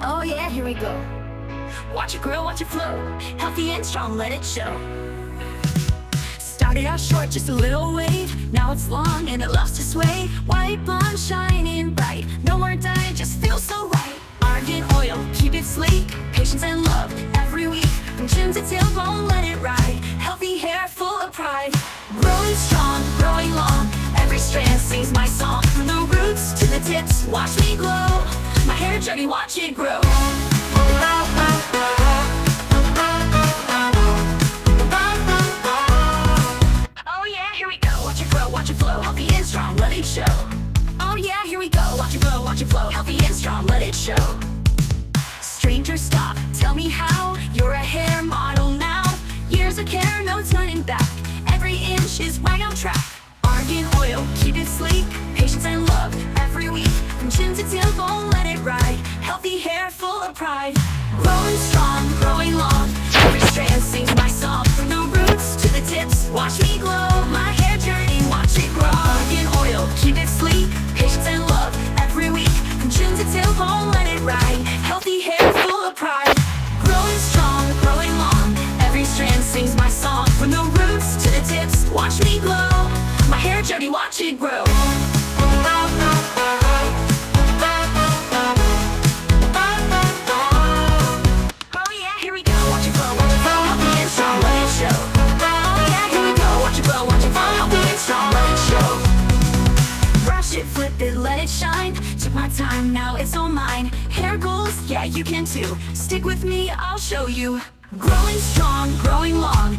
Oh yeah, here we go. Watch it grow, watch it flow. Healthy and strong, let it show. Started out short, just a little wave. Now it's long and it loves to sway. White, blonde, shining bright. No more dye, just feels so right. Argan oil, keep it sleek. Patience and love, every week. From chin to tailbone, let it ride. Healthy hair, full of pride. Growing strong, growing long. Every strand sings my song. From the roots to the tips, watch me glow. My hair journey, watch it grow. Oh yeah, here we go. Watch it grow, watch it flow. Healthy and strong, let it show. Oh yeah, here we go. Watch it grow, watch it flow. Healthy and strong, let it show. Stranger, stop, tell me how. You're a hair model now. Years of care, no turning back. Every inch is right on track. Argan oil, keep it sleek. Patience and love, every week. From chin to tailbone, let it ride. Healthy hair, full of pride. Growing strong, growing long. Every strand sings my song. From the roots to the tips, watch me glow. My hair journey, watch it grow. Argan oil, keep it sleek. Patience and love, every week. From chin to tailbone, let it ride. Healthy hair, full of pride. Growing strong, growing long. Every strand sings my song. From the roots to the tips, watch me glow. My hair journey, watch it grow. Oh yeah, here we go. Watch it grow, watch it flow. Healthy and strong, let it show. Oh yeah, here we go. Watch it grow, watch it flow. Healthy and strong, let it show. Brush it, flip it, let it shine. Took my time, now it's all mine. Hair goals, yeah, you can too. Stick with me, I'll show you. Growing strong, growing long.